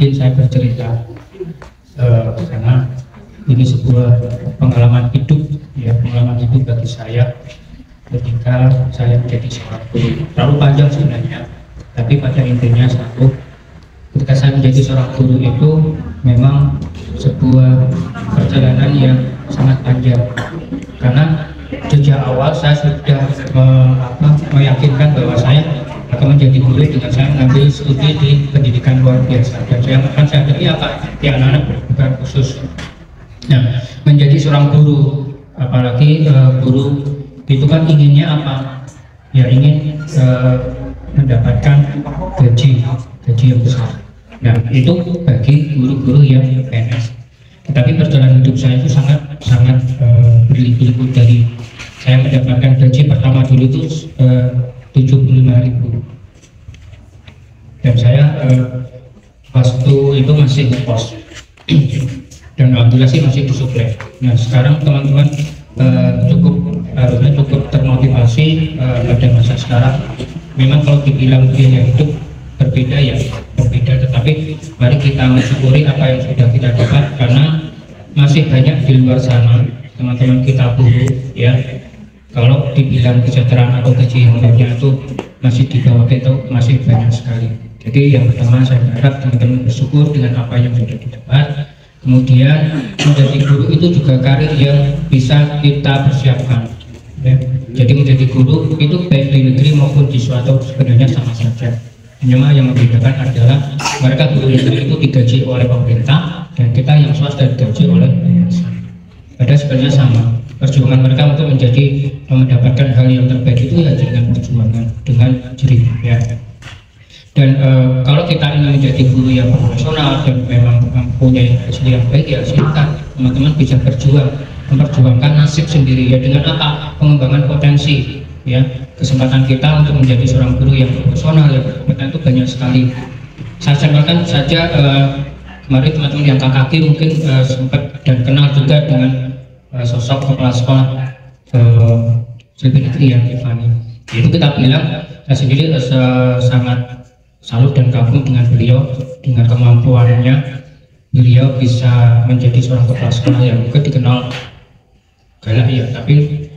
izin saya bercerita karena ini sebuah pengalaman hidup, ya, pengalaman hidup bagi saya ketika saya menjadi seorang guru. Terlalu panjang sebenarnya, tapi pada intinya satu, ketika saya menjadi seorang guru itu memang sebuah perjalanan yang sangat panjang, karena sejak awal saya sudah meyakinkan bahwa saya akan menjadi guru dengan saya mengambil studi di pendidikan luar biasa, dan saya akan sadari ya anak-anak berkebutuhan khusus. Nah, menjadi seorang guru, apalagi guru itu kan inginnya apa? Ya ingin mendapatkan gaji yang besar. Nah, itu bagi guru-guru yang PNS. Tetapi perjalanan hidup saya itu sangat berliku-liku. Dari saya mendapatkan gaji pertama dulu itu 75.000, dan saya waktu itu masih ngekos dan alhamdulillah sih masih disuplai. Nah, sekarang teman-teman harusnya cukup termotivasi pada masa sekarang. Memang kalau dibilang biaya hidup berbeda, ya berbeda, tetapi mari kita mensyukuri apa yang sudah kita dapat, karena masih banyak di luar sana teman-teman kita buruh, ya, kalau dibilang kesejahteraan atau gaji yang lainnya itu masih di bawah kita, masih banyak sekali. Jadi yang pertama saya berharap teman-teman bersyukur dengan apa yang sudah didapat. Kemudian menjadi guru itu juga karir yang bisa kita persiapkan, ya. Jadi menjadi guru itu baik di negeri maupun di suatu sebenarnya sama saja. Hanya yang membedakan adalah mereka guru negeri itu digaji oleh pemerintah dan kita yang swasta digaji oleh yayasan. Padahal sebenarnya sama. Perjuangan mereka untuk mendapatkan hal yang terbaik itu ya dengan perjuangan, dengan jerih, ya. Dan kalau kita ingin menjadi guru yang profesional dan memang mempunyai hasil yang baik, ya silakan teman-teman bisa memperjuangkan nasib sendiri, ya, dengan apa? Pengembangan potensi, ya. Kesempatan kita untuk menjadi seorang guru yang profesional, yang berkompeten itu banyak sekali. Saya sampaikan saja kemarin teman-teman yang KKG mungkin sempat dan kenal juga dengan sosok kepala sekolah Selby Negeri, ya, Tiffany. Itu kita bilang, saya sendiri sangat salut dan kagum dengan beliau, dengan kemampuannya. Beliau bisa menjadi seorang kepala sekolah yang mungkin dikenal galak, ya, tapi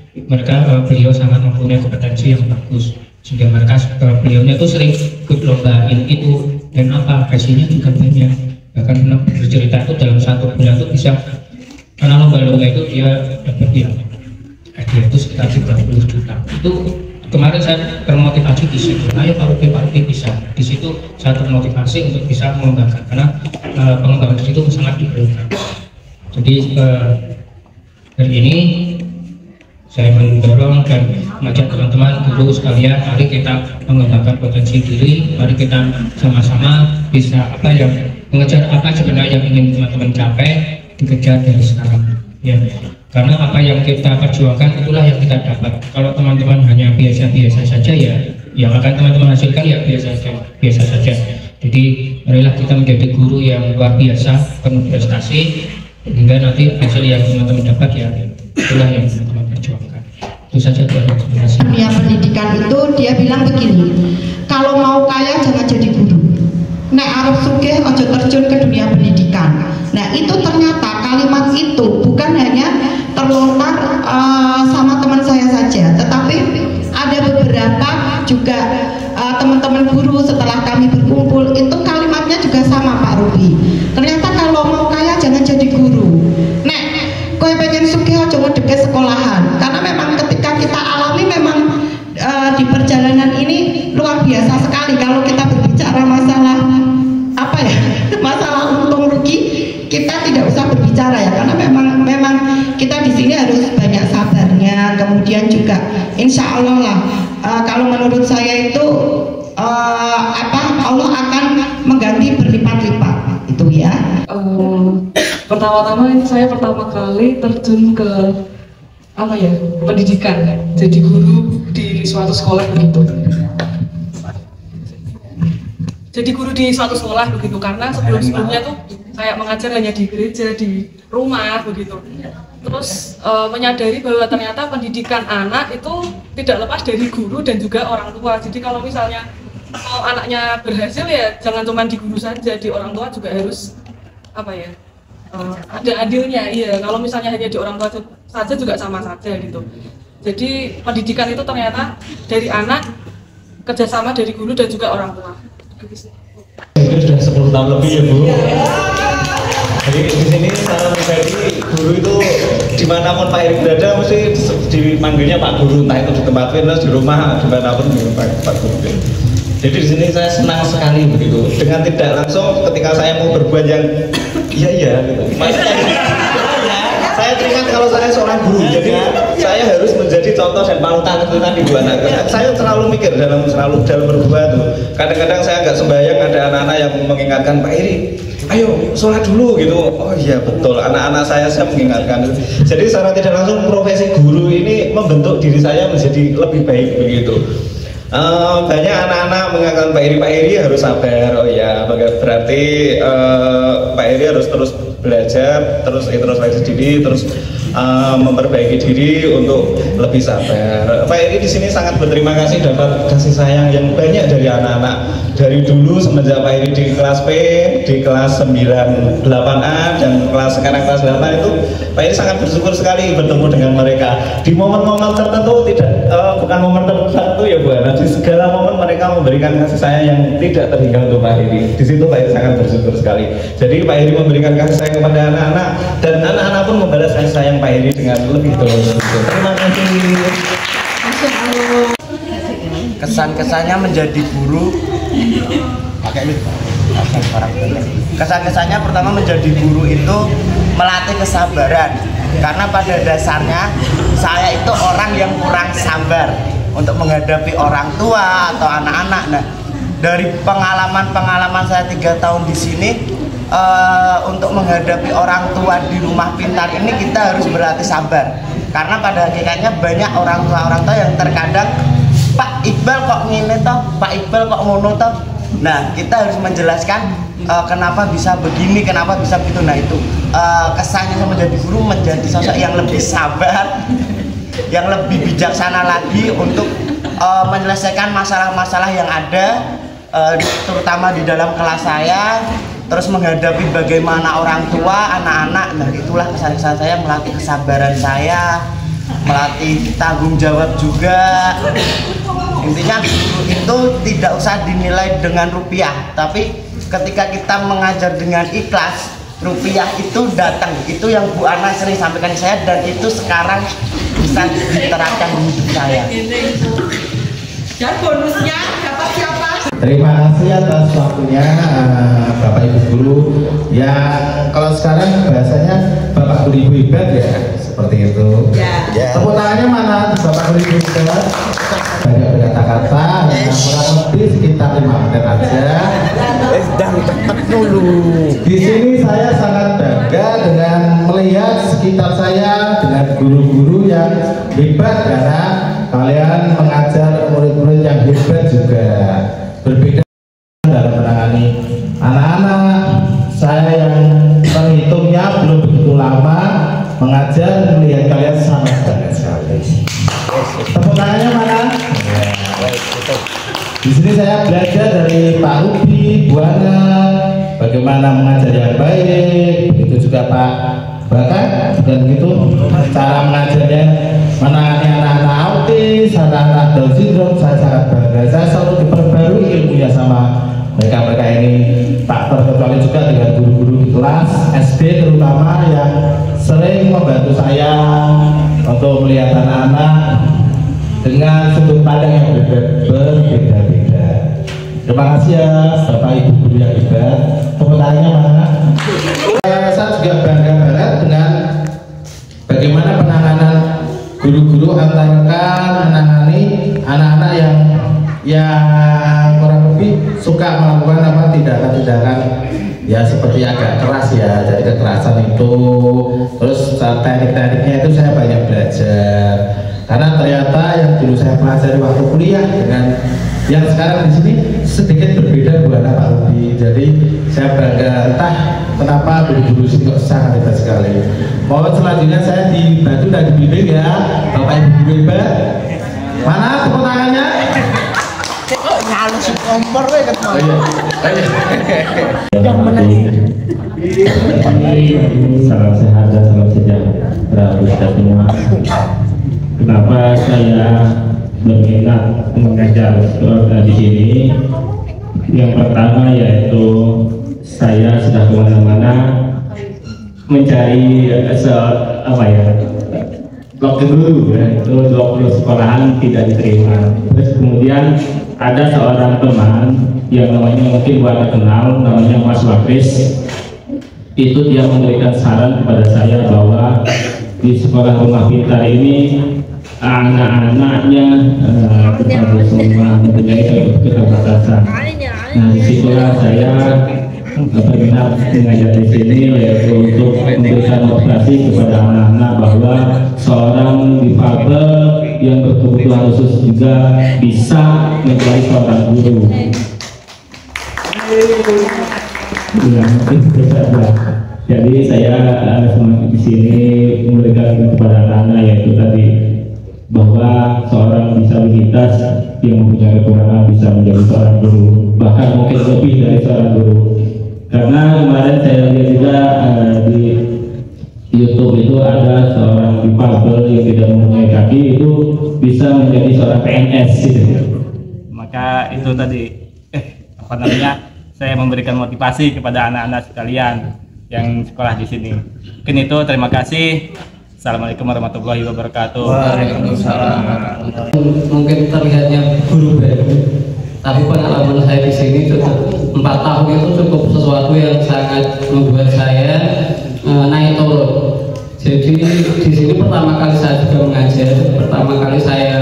beliau sangat mempunyai kompetensi yang bagus, sehingga beliaunya itu sering ikut lombain itu, dan hasilnya juga banyak. Bahkan pernah bercerita itu dalam 1 bulan itu bisa, karena lomba-lomba itu dia dapat hadiah itu sekitar 30 juta. Itu kemarin saya termotivasi di situ. Ayo Pak Rupi bisa. Di situ saya termotivasi untuk bisa mengembangkan, karena pengembangan di situ sangat diperlukan. Jadi hari ini saya mendorong dan mengajak teman-teman guru sekalian, mari kita mengembangkan potensi diri, mari kita sama-sama bisa mengejar apa sebenarnya yang ingin teman-teman capai, dikejar dari sekarang, ya. Karena apa yang kita perjuangkan itulah yang kita dapat. Kalau teman-teman hanya biasa-biasa saja, ya yang akan teman-teman hasilkan ya biasa saja. Jadi marilah kita menjadi guru yang luar biasa, penuh prestasi, hingga nanti hasil yang teman-teman dapat, ya itulah yang teman-teman perjuangkan. Itu saja. Terima kasih. Dunia pendidikan itu dia bilang begini, kalau mau kaya jangan jadi guru, nek arep sugih ojo terjun ke dunia pendidikan. Nah, itu ternyata kalimat itu bukan hanya terlontar sama teman saya saja, tetapi ada beberapa juga teman-teman guru setelah kami berkumpul, itu kalimatnya juga sama Pak Ruby. Ternyata kalau mau kaya jangan jadi guru, nek kowe pengen sugih aja ngedeke sekolahan. Karena memang ketika kita alami memang di perjalanan ini luar biasa sekali. Kalau kita berbicara masalah masalah untung rugi, kita tidak usah berbicara, ya, karena memang kita di sini harus banyak sabarnya. Kemudian juga insya Allah lah, kalau menurut saya itu Allah akan mengganti berlipat-lipat, itu ya. Pertama-tama itu saya pertama kali terjun ke pendidikan, jadi guru di suatu sekolah begitu. Jadi guru di suatu sekolah begitu, karena sebelumnya tuh saya mengajar hanya di gereja, di rumah begitu. Terus menyadari bahwa ternyata pendidikan anak itu tidak lepas dari guru dan juga orang tua. Jadi kalau misalnya mau anaknya berhasil ya jangan cuma di guru saja, di orang tua juga harus apa ya, ada adilnya. Iya, kalau misalnya hanya di orang tua saja juga sama saja gitu. Jadi pendidikan itu ternyata dari anak, kerjasama dari guru dan juga orang tua. Mungkin sudah 10 tahun lebih ya Bu. Jadi di sini secara pribadi guru itu dimanapun Pak Erik berada mesti dipanggilnya Pak Guru, entah itu di tempat fitness, di rumah, dimanapun Pak Guru. Jadi di sini saya senang sekali begitu. Dengan tidak langsung ketika saya mau berbuat yang iya gitu. Saya teringat kalau saya seorang guru, jadi saya harus menjadi contoh dan panutan itu tadi Bu anak. Saya selalu mikir dalam berbuat tuh. Kadang-kadang saya agak sembahyang, ada anak-anak yang mengingatkan Pak Erik, ayo sholat dulu gitu. Oh iya betul, anak-anak saya mengingatkan. Jadi secara tidak langsung profesi guru ini membentuk diri saya menjadi lebih baik begitu. Banyak anak-anak mengatakan Pak Eri harus sabar. Oh ya, berarti Pak Eri harus terus belajar, terus introspeksi diri, terus memperbaiki diri untuk lebih sabar. Pak Eri di sini sangat berterima kasih dapat kasih sayang yang banyak dari anak-anak. Dari dulu semenjak Pak Eri di kelas P, di kelas 98A dan sekarang kelas 8 itu Pak Eri sangat bersyukur sekali bertemu dengan mereka. Di momen-momen tertentu bukan momen tertentu ya Bu Ana, di segala momen mereka memberikan kasih sayang yang tidak terhingga untuk Pak Eri. Di situ Pak Eri sangat bersyukur sekali. Jadi Pak Eri memberikan kasih sayang kepada anak-anak dan anak-anak pun membalas kasih sayang Pak Eri dengan lebih tulus. Terima kasih. Kesan-kesannya menjadi guru, kesan-kesannya pertama menjadi guru itu melatih kesabaran, karena pada dasarnya saya itu orang yang kurang sabar untuk menghadapi orang tua atau anak-anak. Nah, dari pengalaman saya 3 tahun di sini, untuk menghadapi orang tua di rumah pintar ini kita harus berlatih sabar, karena pada hakikatnya banyak orang tua yang terkadang Pak Iqbal kok ngene toh, Pak Iqbal kok ngono toh. Nah, kita harus menjelaskan kenapa bisa begini, kenapa bisa begitu. Nah, itu kesannya saya menjadi guru, menjadi sosok yang lebih sabar, yang lebih bijaksana lagi untuk menyelesaikan masalah-masalah yang ada, terutama di dalam kelas saya. Terus menghadapi bagaimana orang tua, anak-anak. Nah, itulah kesan-kesan saya, melatih kesabaran saya, melatih tanggung jawab juga. Intinya guru itu tidak usah dinilai dengan rupiah, tapi ketika kita mengajar dengan ikhlas, rupiah itu datang. Itu yang Bu Ana sering sampaikan ke saya, dan itu sekarang bisa diterapkan di hidup saya. Dan bonusnya dapat siapa? Terima kasih atas waktunya Bapak Ibu Guru. Yang kalau sekarang bahasanya Bapak Guru Ibu hebat ya, seperti itu. Ya. Tepuk tangannya mana Bapak Guru Ibu hebat? Banyak berkata-kata, kurang lebih sekitar 5 menit aja. Dan tepat dulu. Di sini saya sangat bangga dengan melihat sekitar saya dengan guru-guru yang hebat, karena kalian mengajar murid-murid yang hebat juga. Berbeda dalam menangani anak-anak. Saya yang menghitungnya belum begitu lama mengajar, melihat kalian sangat bangga sekali. Tepuk tangannya mana? Di sini saya belajar dari Pak Rubi, Bu Ana, bagaimana mengajar yang baik. Begitu juga Pak Bakat, dan begitu cara mengajarnya, menangani anak-anak autis, anak-anak Down syndrome. Saya sangat bangga. Saya selalu diperbarui ilmunya sama mereka ini. Tak terkecuali juga dengan guru-guru di kelas SD terutama yang sering membantu saya untuk melihat anak-anak dengan sudut pandang yang berbeda-beda. Terima kasih ya Bapak Ibu Guru yang hebat. Tepuk tangannya mana? Saya juga bangga banget dengan bagaimana penanganan guru-guru antara menangani anak-anak yang kurang lebih suka melakukan tindakan-tindakan ya seperti agak keras ya, jadi kekerasan itu. Terus teknik-tekniknya itu saya banyak belajar, karena ternyata yang dulu saya pelajari waktu kuliah dengan yang sekarang di sini sedikit berbeda Bu Ana, Pak Rubi. Jadi saya bangga, entah kenapa guru-guru sini kok sangat hebat sekali. Mohon selanjutnya saya dibantu dan dibimbing ya Bapak Ibu guru hebat. Mana tepuk tangannya? nyalus si kompor we ketemu. Yang menang. Salam sehat dan salam sejahtera untuk kita semua. Kenapa saya berminat mengajar di sini? Yang pertama yaitu saya sudah kemana-mana mencari blok guru, itu blok sekolahan tidak diterima. Terus kemudian ada seorang teman yang namanya mungkin buat kenal, namanya Mas Wakris. Itu dia memberikan saran kepada saya bahwa di sekolah rumah pintar ini anak-anaknya semua mempunyai keterbatasan. Nah, disitulah saya berminat mengajar di sini, yaitu untuk memberikan motivasi kepada anak-anak bahwa seorang difabel yang berkebutuhan khusus juga bisa menjadi seorang guru. Ya, mungkin itu saja. Jadi saya di sini memberikan kepada anak-anak yaitu tadi bahwa seorang disabilitas yang mempunyai kekurangan bisa menjadi seorang guru, bahkan mungkin lebih dari seorang guru. Karena kemarin saya lihat juga di YouTube itu ada seorang difabel yang tidak mempunyai kaki itu bisa menjadi seorang PNS gitu. Maka itu tadi saya memberikan motivasi kepada anak-anak sekalian yang sekolah di sini. Mungkin itu, terima kasih. Assalamualaikum warahmatullahi wabarakatuh. Waalaikumsalam. Mungkin terlihatnya guru baru, tapi pengalaman saya di sini cukup 4 tahun itu cukup sesuatu yang sangat membuat saya naik turun. Jadi di sini pertama kali saya juga mengajar, pertama kali saya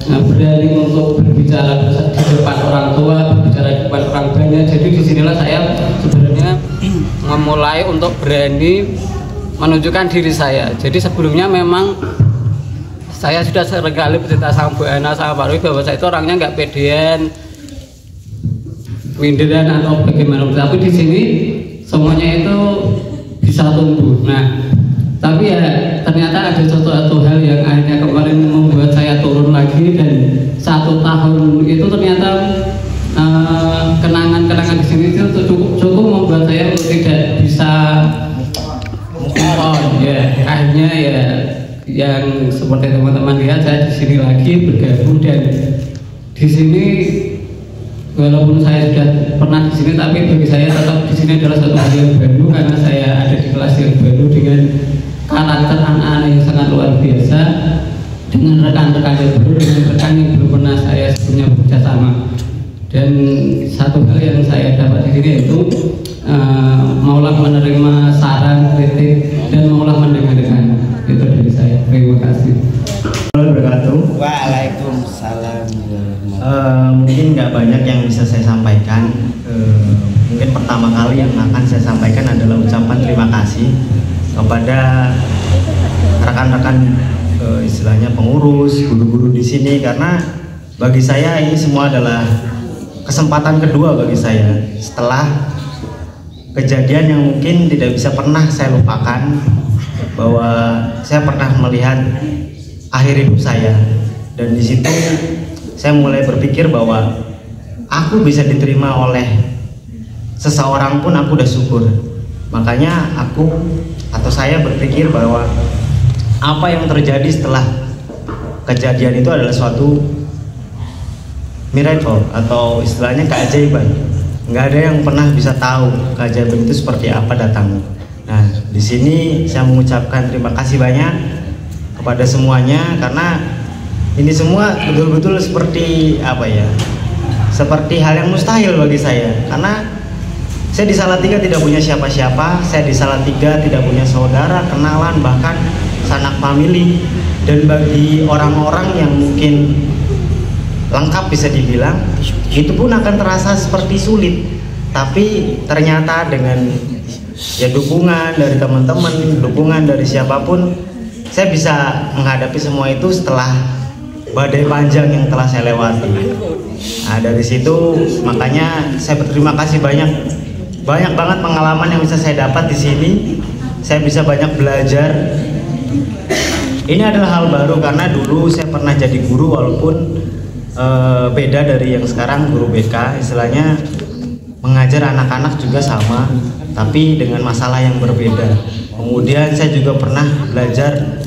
berani untuk berbicara di depan orang tua, berbicara di depan orang banyak. Jadi disinilah saya sebenarnya memulai untuk berani menunjukkan diri saya. Jadi sebelumnya memang saya sudah seringkali bercerita sama Bu Ana sama Pak Rui bahwa saya itu orangnya nggak pedean, winderan atau bagaimana. Tapi di sini semuanya itu bisa tumbuh. Nah, tapi ya ternyata ada suatu hal yang akhirnya kemarin membuat saya turun lagi, dan 1 tahun itu ternyata kenangan-kenangan di sini itu cukup membuat saya tidak bisa akhirnya ya yang seperti teman-teman lihat, saya di sini lagi bergabung. Dan di sini walaupun saya sudah pernah di sini, tapi bagi saya tetap di sini adalah satu hal yang baru, karena saya ada di kelas yang baru dengan karakter anak-anak yang sangat luar biasa, dengan rekan-rekan yang baru, dengan rekan yang belum pernah saya sebelumnya bekerja sama. Dan satu hal yang saya dapat di sini yaitu maulah menerima saran, kritik, dan maulah mendengarkan. Itu dari saya. Terima kasih. Waalaikumsalam. Mungkin nggak banyak yang bisa saya sampaikan. Mungkin pertama kali yang akan saya sampaikan adalah ucapan terima kasih kepada rekan-rekan istilahnya pengurus, guru-guru di sini, karena bagi saya ini semua adalah kesempatan kedua bagi saya setelah kejadian yang mungkin tidak bisa pernah saya lupakan, bahwa saya pernah melihat akhir hidup saya, dan di situ saya mulai berpikir bahwa aku bisa diterima oleh seseorang pun aku udah syukur. Makanya saya berpikir bahwa apa yang terjadi setelah kejadian itu adalah suatu miracle atau istilahnya keajaiban. Nggak ada yang pernah bisa tahu keajaiban itu seperti apa datangnya. Nah, di sini saya mengucapkan terima kasih banyak kepada semuanya, karena ini semua betul-betul seperti apa ya? Seperti hal yang mustahil bagi saya, karena saya di Salatiga tidak punya siapa-siapa, saya di Salatiga tidak punya saudara, kenalan, bahkan sanak famili. Dan bagi orang-orang yang mungkin lengkap bisa dibilang, itu pun akan terasa seperti sulit. Tapi ternyata dengan ya dukungan dari teman-teman, dukungan dari siapapun, saya bisa menghadapi semua itu setelah badai panjang yang telah saya lewati. Nah, dari situ makanya saya berterima kasih banyak banget pengalaman yang bisa saya dapat di sini. Saya bisa banyak belajar. Ini adalah hal baru karena dulu saya pernah jadi guru, walaupun beda dari yang sekarang guru BK, istilahnya mengajar anak-anak juga sama, tapi dengan masalah yang berbeda. Kemudian saya juga pernah belajar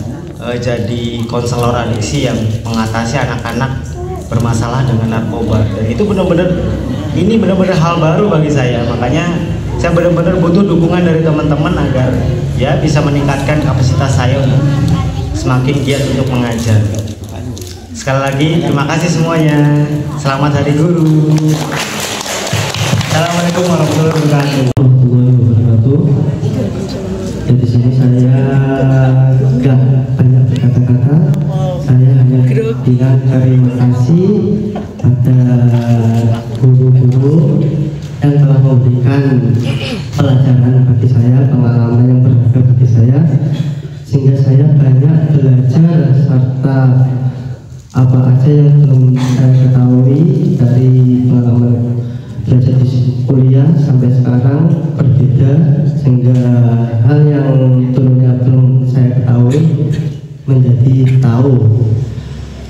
jadi konselor adiksi yang mengatasi anak-anak bermasalah dengan narkoba, dan itu benar-benar hal baru bagi saya. Makanya saya benar-benar butuh dukungan dari teman-teman agar ya bisa meningkatkan kapasitas saya untuk semakin giat untuk mengajar. Sekali lagi terima kasih semuanya. Selamat Hari Guru. Assalamualaikum warahmatullahi wabarakatuh. Dan di sini saya gak banyak berkata-kata. Saya hanya bilang terima kasih pada guru-guru yang telah memberikan pelajaran bagi saya, pengalaman yang berharga bagi saya, sehingga saya banyak belajar serta apa aja yang belum saya ketahui dari pengalaman belajar di kuliah sampai sekarang berbeda, sehingga hal yang dulunya belum saya ketahui menjadi tahu.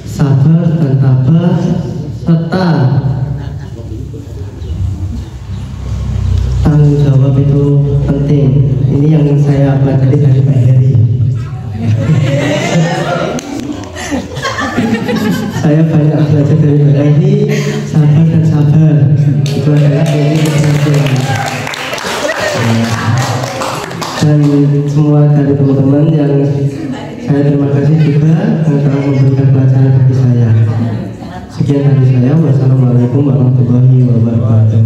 Sabar dan tabah serta tanggung jawab itu penting. Ini yang saya pelajari dari Pak Heri. Saya banyak belajar dari Pak Heri, sabar dan sabar. Itu adalah ini dan semua dari teman-teman yang saya terima kasih juga yang telah memberikan pelajaran bagi saya. Sekian dari saya. Wassalamualaikum warahmatullahi wabarakatuh.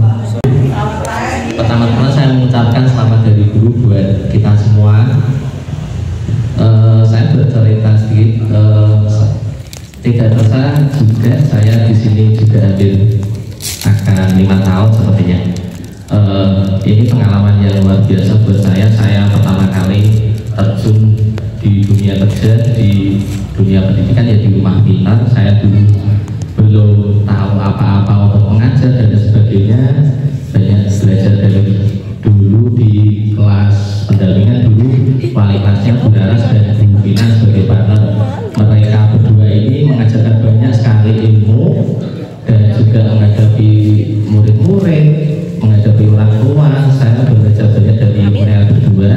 Pertama-tama saya mengucapkan selamat dari guru buat kita semua. Saya bercerita sedikit. Tidak terasa juga saya di sini juga hampir akan 5 tahun sepertinya. Ini pengalaman yang luar biasa buat saya. Saya pertama kali terjun di dunia kerja, di dunia pendidikan ya di Rumah Pintar. Saya dulu belum tahu apa-apa untuk mengajar dan sebagainya. Banyak belajar dari dulu di kelas pendampingan dulu wali kelasnya Bu Laras dan Bu Vina sebagai partner. Mereka berdua ini mengajarkan banyak sekali ilmu dan juga menghadapi murid-murid, menghadapi orang tua. Saya belajar banyak dari mereka berdua,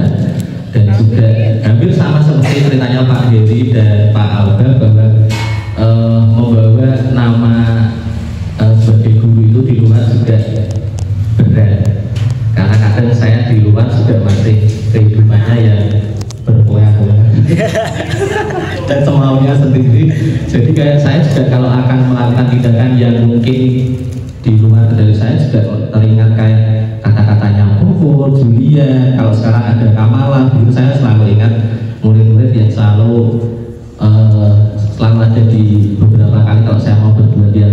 dan juga hampir sama seperti ceritanya Pak Heri dan Pak Alba bahwa membawa nama sebagai guru itu di luar juga berat, karena kadang saya di luar juga masih kehidupannya yang berpoya-poya dan semaunya sendiri. Jadi kayak saya juga kalau akan melakukan tindakan yang mungkin di luar dari saya juga teringat kayak kata-katanya Puput, Julia, kalau sekarang ada Kamala, itu saya selalu ingat murid-murid yang selalu ada di beberapa kali kalau saya mau berbuat yang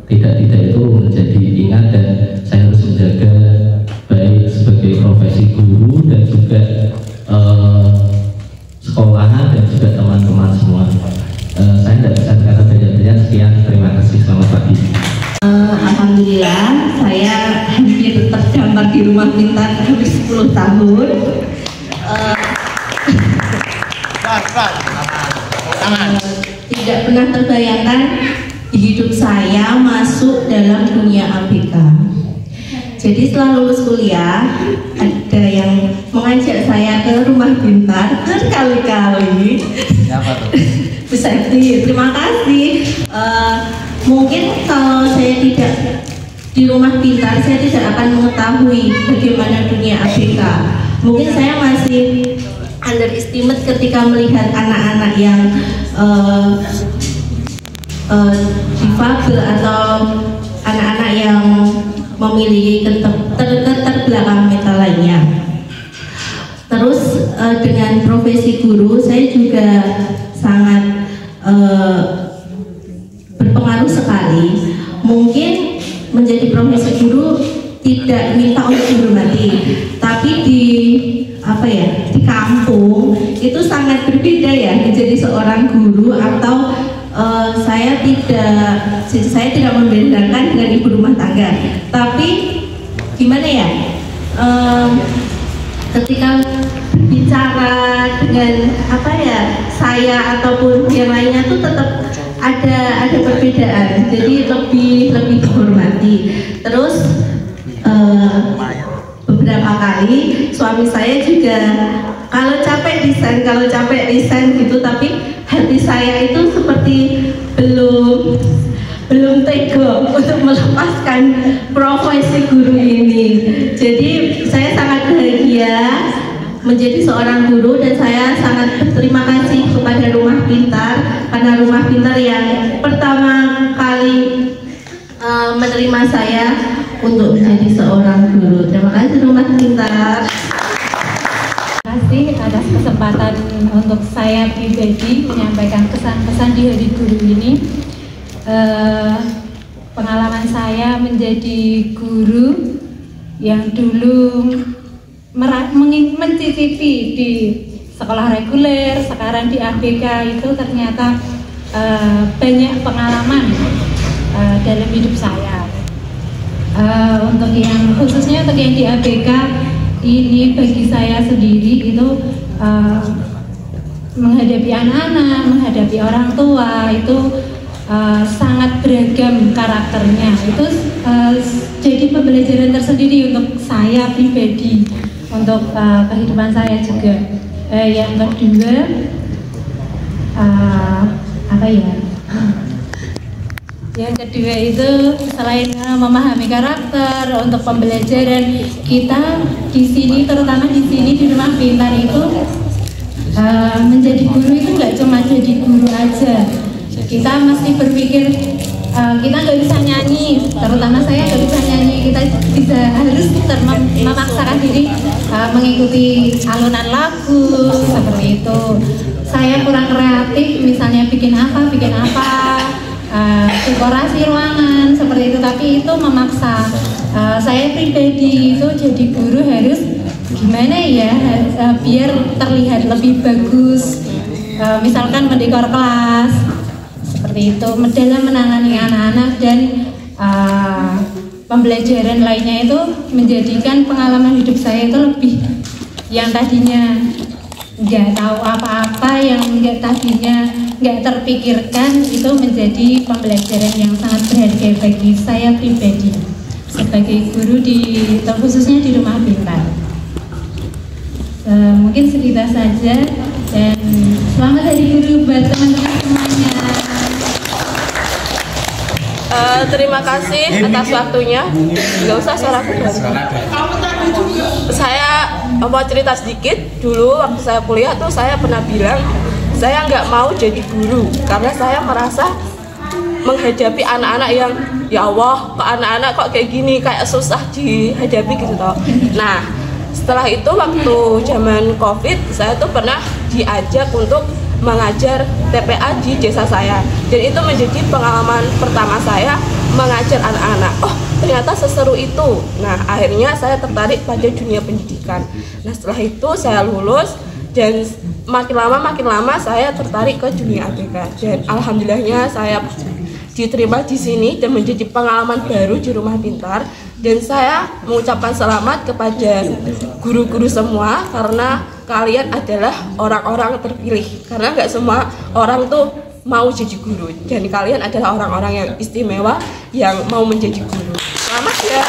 tidak itu menjadi ingat, dan saya harus menjaga baik sebagai profesi guru dan juga sekolahan dan juga teman-teman semua. Saya tidak bisa berkata banyak-banyak. Sekian, terima kasih, selamat pagi. Alhamdulillah, saya hampir terdampar di Rumah Pintar hampir 10 tahun. Tidak pernah terbayangkan di hidup saya masuk dalam dunia ABK. Jadi setelah lulus kuliah, ada yang mengajak saya ke Rumah Pintar berkali-kali. Siapa tuh? Bu Septi, terima kasih. Mungkin kalau saya tidak di Rumah Pintar, saya tidak akan mengetahui bagaimana dunia ABK. Mungkin saya masih underestimate ketika melihat anak-anak yang difabel atau anak-anak yang memiliki keterbelakangan mental lainnya. Terus dengan profesi guru, saya juga sangat berpengaruh sekali. Mungkin menjadi profesi guru tidak minta untuk dihormati, tapi di kampung itu sangat berbeda ya menjadi seorang guru, atau saya tidak membedakan dengan ibu rumah tangga. Tapi gimana ya, ketika berbicara dengan saya ataupun yang lainnya tuh tetap ada perbedaan, jadi lebih dihormati. Terus beberapa kali suami saya juga kalau capek resign gitu, tapi hati saya itu seperti belum tega untuk melepaskan profesi guru ini. Jadi saya sangat bahagia menjadi seorang guru, dan saya sangat berterima kasih kepada Rumah Pintar, karena Rumah Pintar yang pertama kali menerima saya untuk menjadi seorang guru. Terima kasih Rumah Pintar. Terima kasih atas kesempatan untuk saya pribadi menyampaikan pesan-pesan di Hari Guru ini. Pengalaman saya menjadi guru yang dulu mencicipi di sekolah reguler, sekarang di ABK, itu ternyata banyak pengalaman dalam hidup saya. Untuk yang khususnya untuk yang di ABK ini, bagi saya sendiri itu menghadapi anak-anak, menghadapi orang tua itu sangat beragam karakternya. Itu jadi pembelajaran tersendiri untuk saya pribadi, untuk kehidupan saya juga. Yang kedua, yang kedua itu selain memahami karakter, untuk pembelajaran kita di sini, terutama di sini di Rumah Pintar itu menjadi guru itu nggak cuma jadi guru aja. Kita mesti berpikir, kita nggak bisa nyanyi, terutama saya nggak bisa nyanyi, kita harus memaksakan diri mengikuti alunan lagu seperti itu. Saya kurang kreatif, misalnya bikin apa, dekorasi ruangan seperti itu, tapi itu memaksa. Saya pribadi itu jadi guru harus gimana ya, biar terlihat lebih bagus. Misalkan mendekor kelas seperti itu, dalam menangani anak-anak, dan pembelajaran lainnya itu menjadikan pengalaman hidup saya itu lebih, yang tadinya nggak tahu apa-apa, yang tadinya nggak terpikirkan, itu menjadi pembelajaran yang sangat berharga bagi saya pribadi sebagai guru khususnya di Rumah Pintar. Mungkin segitu saja, dan selamat Hari Guru buat teman-teman semuanya. Terima kasih atas waktunya. Nggak usah suaraku. Saya mau cerita sedikit. Dulu waktu saya kuliah tuh saya pernah bilang saya nggak mau jadi guru karena saya merasa menghadapi anak-anak yang, ya Allah, kok anak-anak kok kayak gini, kayak susah dihadapi gitu toh. Nah, setelah itu waktu zaman COVID saya tuh pernah diajak untuk mengajar TPA di desa saya, dan itu menjadi pengalaman pertama saya mengajar anak-anak. Oh, ternyata seseru itu. Nah, akhirnya saya tertarik pada dunia pendidikan. Nah, setelah itu saya lulus, dan makin lama saya tertarik ke dunia ABK, dan alhamdulillahnya saya diterima di sini dan menjadi pengalaman baru di Rumah Pintar. Dan saya mengucapkan selamat kepada guru-guru semua, karena kalian adalah orang-orang terpilih. Karena nggak semua orang tuh mau jadi guru, dan kalian adalah orang-orang yang istimewa yang mau menjadi guru. Selamat ya.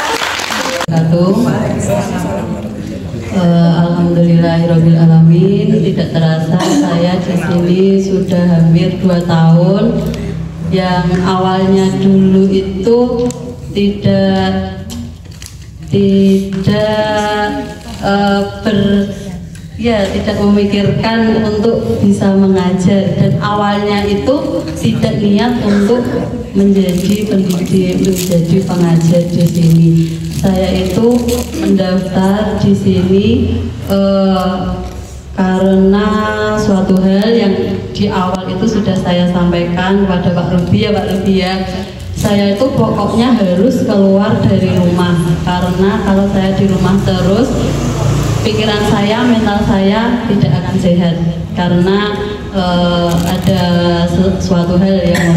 Alhamdulillahirobbilalamin. Tidak terasa saya di sini sudah hampir 2 tahun. Yang awalnya dulu itu tidak memikirkan untuk bisa mengajar, dan awalnya itu tidak niat untuk menjadi pendidik, menjadi pengajar di sini. Saya itu mendaftar di sini karena suatu hal yang di awal itu sudah saya sampaikan kepada Pak Rubi ya, saya itu pokoknya harus keluar dari rumah, karena kalau saya di rumah terus pikiran saya, mental saya tidak akan sehat, karena ada suatu hal yang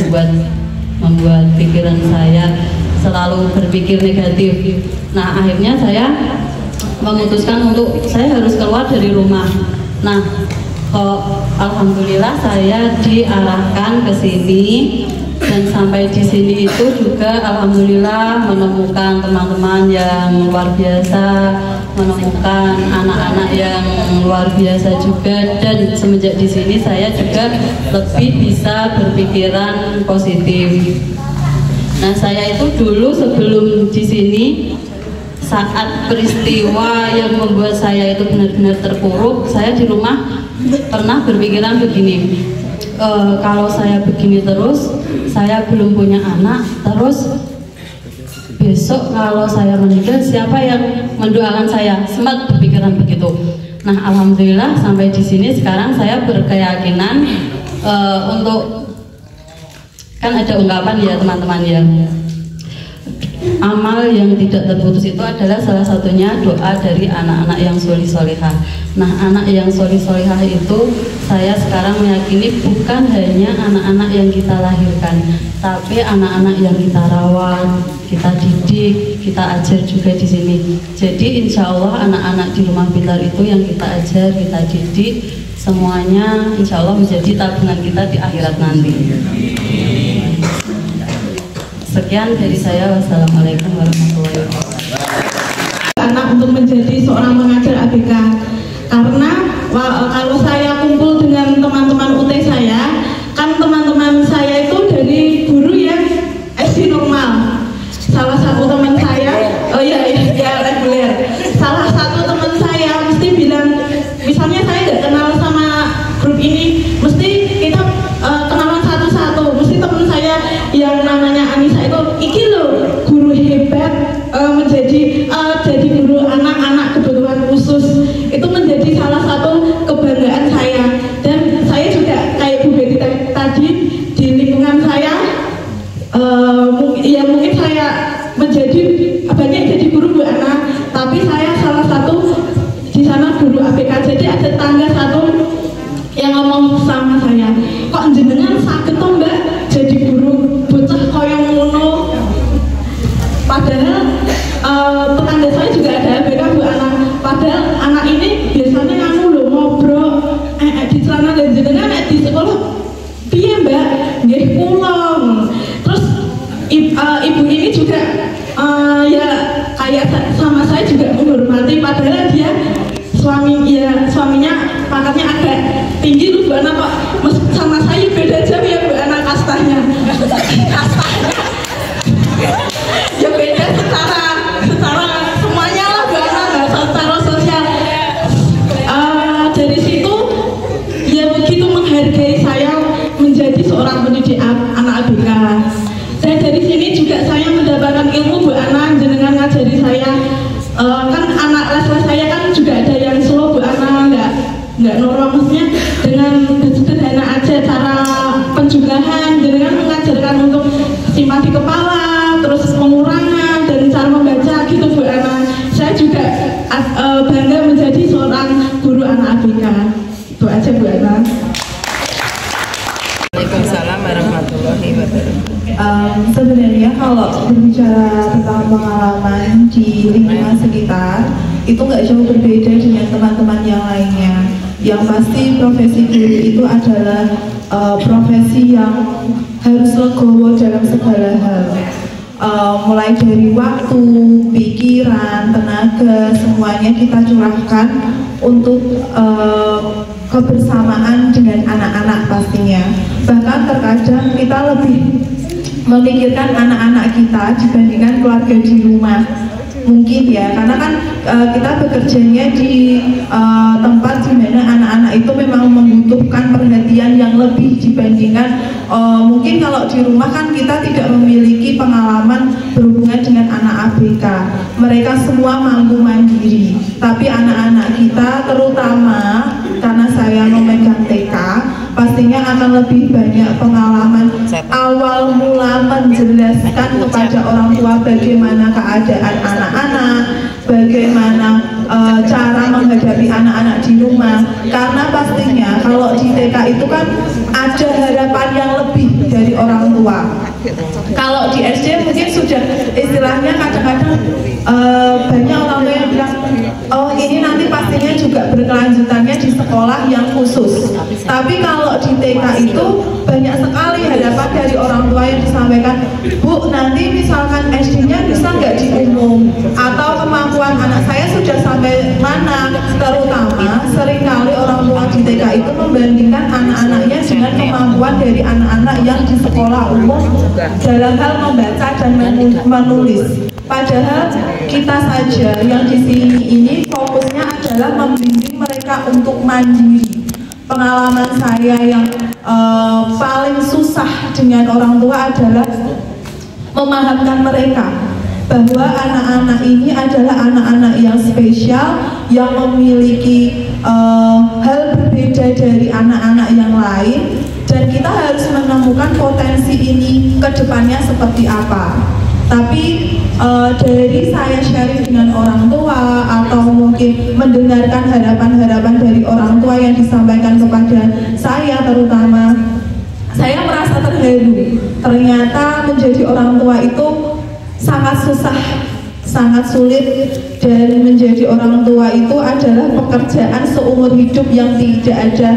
membuat pikiran saya selalu berpikir negatif. Nah, akhirnya saya memutuskan untuk saya harus keluar dari rumah. Nah, kok alhamdulillah saya diarahkan ke sini, dan sampai di sini itu juga alhamdulillah menemukan teman-teman yang luar biasa, menemukan anak-anak yang luar biasa juga, dan semenjak di sini saya juga lebih bisa berpikiran positif. Nah, saya itu dulu sebelum di sini, saat peristiwa yang membuat saya itu benar-benar terpuruk, saya di rumah pernah berpikiran begini, kalau saya begini terus, saya belum punya anak, terus besok kalau saya meninggal siapa yang mendoakan saya? Sempat berpikiran begitu. Nah, alhamdulillah sampai di sini sekarang saya berkeyakinan untuk, kan ada ungkapan ya teman-teman ya, amal yang tidak terputus itu adalah salah satunya doa dari anak-anak yang solih solihah. Nah, anak yang solih solihah itu saya sekarang meyakini bukan hanya anak-anak yang kita lahirkan, tapi anak-anak yang kita rawat, kita didik, kita ajar juga di sini. Jadi insya Allah anak-anak di Rumah Pintar itu yang kita ajar, kita didik, semuanya insya Allah menjadi tabungan kita di akhirat nanti. Sekian dari saya, wassalamualaikum warahmatullahi wabarakatuh. Anak untuk menjadi seorang mengajar ABK, karena kalau saya kumpul dengan teman-teman UT saya, kan teman-teman saya itu dari guru yang SD normal. Salah satu teman saya, oh ya reguler. Salah satu teman saya mesti bilang, misalnya saya nggak kenal sama grup ini, mesti kita kenalan satu-satu. Mesti teman saya yang namanya Anissa itu, iki loh guru hebat, jadi guru anak-anak kebutuhan khusus. Itu menjadi salah satu kebanggaan saya. Dan saya juga kayak Bu Betty tadi, di lingkungan saya mungkin saya menjadi banyak jadi guru Bu Ana, tapi saya salah satu di sana guru ABK. Jadi ada tangga satu yang ngomong sama saya, kok jenengan sakit toh Mbak jadi guru bocah koyong ngono. Padahal tetangga saya juga ada ABK Bu Ana. Padahal anak ini biasanya kamu loh ngobrol di celana, dan jenengan di sekolah piye Mbak? Nggih pulang. Terus ibu ini juga ya kayak sama saya juga menghormati, padahal dia suaminya pangkatnya agak tinggi loh Bu Ana, kok sama saya beda jauh ya Bu Ana kastanya. Ya beda secara semuanya lah Bu Ana, secara sosial. Dari situ ya begitu menghargai saya menjadi seorang pendidik anak ABK. Dan dari sini juga saya mendapatkan ilmu Bu Ana, jenengan ngajari saya. Kan anak les saya kan juga ada yang slow Bu Ana, nggak normal, maksudnya dengan sederhana aja cara penjumlahan, jenengan mengajarkan untuk simpati kepala, terus pengurangan dan cara membaca gitu Bu Ana. Saya juga bangga menjadi seorang guru anak ABK. Itu aja Bu Ana. Waalaikumsalam warahmatullahi wabarakatuh. Sebenarnya kalau berbicara tentang pengalaman di lingkungan sekitar, itu nggak jauh berbeda dengan teman-teman yang lainnya. Yang pasti profesi guru itu adalah profesi yang harus legowo dalam segala hal. Mulai dari waktu, pikiran, tenaga, semuanya kita curahkan untuk kebersamaan dengan anak-anak pastinya. Bahkan terkadang kita lebih memikirkan anak-anak kita dibandingkan keluarga di rumah. Mungkin ya, karena kan kita bekerjanya di tempat di mana anak-anak itu memang membutuhkan perhatian yang lebih dibandingkan mungkin kalau di rumah kan kita tidak memiliki pengalaman berhubungan dengan anak ABK. Mereka semua mampu mandiri, tapi anak-anak kita terutama karena saya memegang TK, pastinya akan lebih banyak pengalaman awal mula menjelaskan kepada orang tua bagaimana keadaan anak-anak, bagaimana cara menghadapi anak-anak di rumah. Karena pastinya kalau di TK itu kan ada harapan yang lebih dari orang tua. Kalau di SD mungkin sudah istilahnya kadang-kadang banyak orang tua yang bilang, oh ini nanti pas pastinya juga berkelanjutannya di sekolah yang khusus. Tapi kalau di TK itu banyak sekali harapan dari orang tua yang disampaikan, Bu, nanti misalkan SD-nya bisa nggak di umum, atau kemampuan anak saya sudah sampai mana. Terutama seringkali orang tua di TK itu membandingkan anak-anaknya dengan kemampuan dari anak-anak yang di sekolah umum dalam hal membaca dan menulis. Padahal kita saja yang di sini ini fokusnya adalah membimbing mereka untuk mandiri. Pengalaman saya yang paling susah dengan orang tua adalah memahamkan mereka bahwa anak-anak ini adalah anak-anak yang spesial, yang memiliki hal berbeda dari anak-anak yang lain, dan kita harus menemukan potensi ini ke depannya seperti apa. Tapi dari saya sharing dengan orang tua atau mungkin mendengarkan harapan-harapan dari orang tua yang disampaikan kepada saya, terutama saya merasa terharu. Ternyata menjadi orang tua itu sangat susah, sangat sulit, dan menjadi orang tua itu adalah pekerjaan seumur hidup yang tidak ada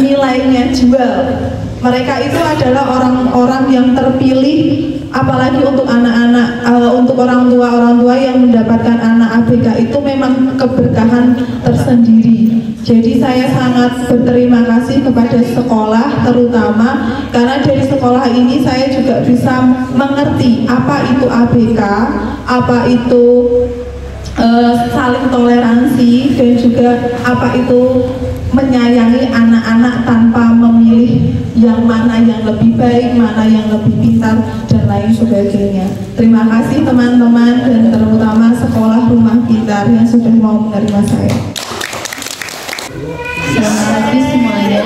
nilainya jual. Mereka itu adalah orang-orang yang terpilih, apalagi untuk anak-anak, untuk orang tua yang mendapatkan anak ABK itu memang keberkahan tersendiri. Jadi saya sangat berterima kasih kepada sekolah, terutama karena dari sekolah ini saya juga bisa mengerti apa itu ABK, apa itu saling toleransi, dan juga apa itu menyayangi anak-anak tanpa memilih yang mana yang lebih baik, mana yang lebih pintar, dan lain sebagainya. Terima kasih teman-teman, dan terutama sekolah Rumah Pintar yang sudah mau menerima saya. Selamat pagi semuanya.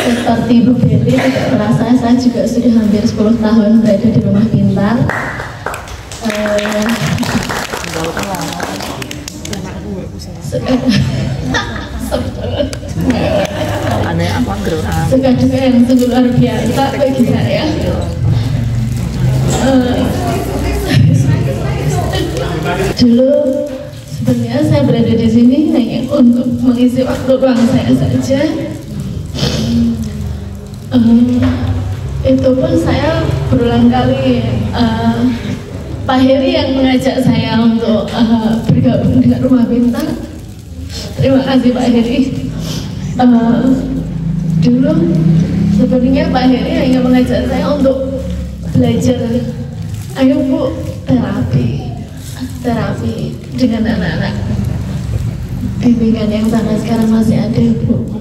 Seperti Bu Betty, tidak merasa saya juga sudah hampir 10 tahun berada di Rumah Pintar. Suka juga yang sungguh luar biasa bagi saya. Dulu sebenarnya saya berada di sini hanya untuk mengisi waktu luang saya saja. Itu pun saya berulang kali Pak Heri yang mengajak saya untuk bergabung dengan Rumah Pintar. Terima kasih Pak Heri. Dulu sebenarnya Pak Heri hanya mengajak saya untuk belajar, ayo Bu, terapi dengan anak-anak. Bimbingan yang sampai sekarang masih ada Bu.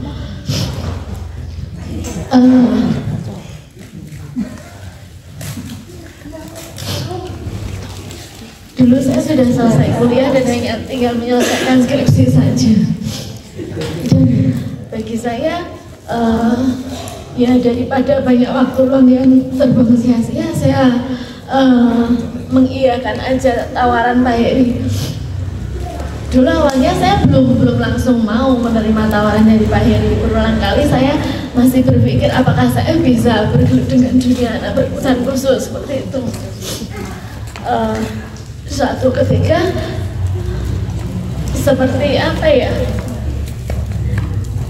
Dulu saya sudah selesai kuliah dan hanya tinggal menyelesaikan skripsi saja. Dan bagi saya, ya daripada banyak waktu luang yang terbuang sia-sia, saya mengiyakan aja tawaran Pak Heri. Dulu awalnya saya belum langsung mau menerima tawaran dari Pak Heri. Berulang kali saya masih berpikir apakah saya bisa bergelut dengan dunia anak berkebutuhan khusus seperti itu. Suatu ketika seperti apa ya?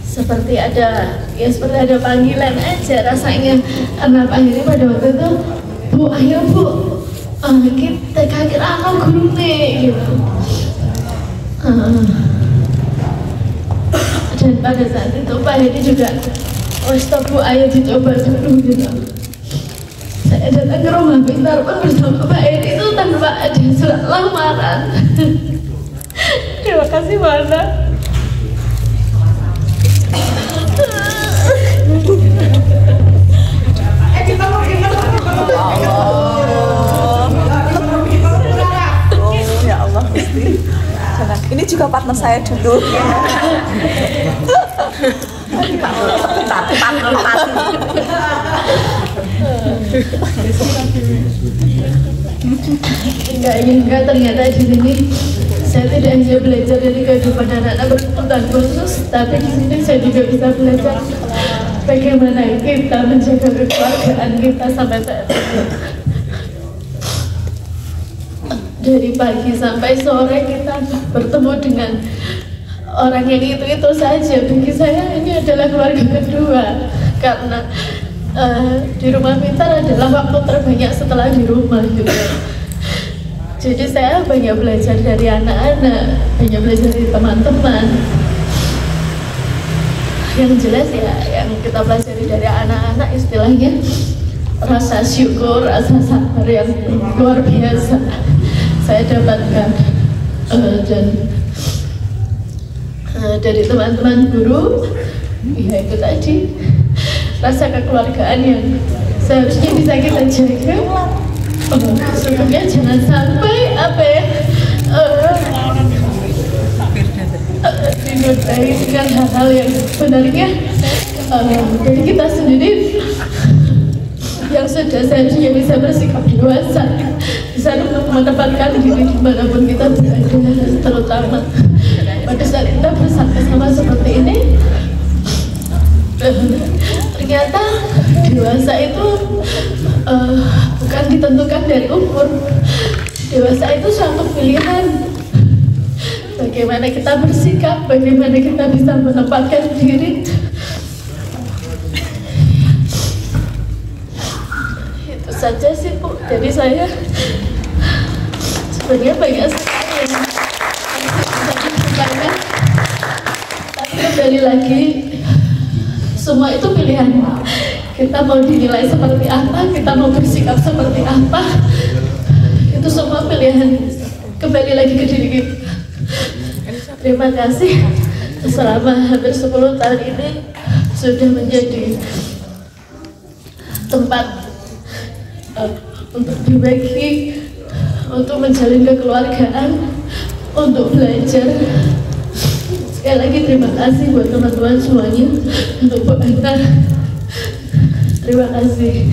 Seperti ada panggilan aja rasanya, karena Pak Heri pada waktu itu, Bu, ayo Bu, kita kira aku guru nih gitu. Dan pada saat itu Pak Heri juga, oh stop Bu, ayo dicoba dulu gitu. Saya datang ke Rumah Pintar pun bersama Pak Heri itu tanpa ada surat lamaran. Terima kasih banyak. Ya Allah, ini juga partner saya dulu. Enggak, ternyata di sini saya tidak hanya belajar dari kehidupan anak-anak berkebutuhan khusus, tapi di sini saya juga bisa belajar bagaimana kita menjaga kekeluargaan kita sampai saat ini. dari pagi sampai sore kita bertemu dengan orang yang itu saja. Bagi saya ini adalah keluarga kedua, karena di rumah pintar adalah waktu terbanyak setelah di rumah juga. Jadi saya banyak belajar dari anak-anak, banyak belajar dari teman-teman. Yang jelas ya, yang kita pelajari dari anak-anak istilahnya rasa syukur, rasa sabar yang luar biasa saya dapatkan, dan dari teman-teman guru, ya itu tadi rasa kekeluargaan yang seharusnya bisa kita jaga. Sebetulnya jangan sampai dinodai dengan hal-hal yang sebenarnya dari kita sendiri yang sudah seharusnya bisa bersikap dewasa, bisa menempatkan diri dimanapun kita berada, terutama pada saat kita bersama-sama seperti ini. Ternyata dewasa itu bukan ditentukan dari umur. Dewasa itu suatu pilihan. Bagaimana kita bersikap, bagaimana kita bisa menempatkan diri. Itu saja sih Bu. Jadi saya sebenarnya banyak sekali yang bisa disampaikan. Tapi kembali lagi, semua itu pilihan. Kita mau dinilai seperti apa, kita mau bersikap seperti apa, itu semua pilihan. Kembali lagi ke diri kita. Terima kasih selama hampir 10 tahun ini sudah menjadi tempat untuk berbagi, untuk menjalin kekeluargaan, untuk belajar. Sekali lagi terima kasih buat teman-teman semuanya, untuk Bu Ana. Terima kasih.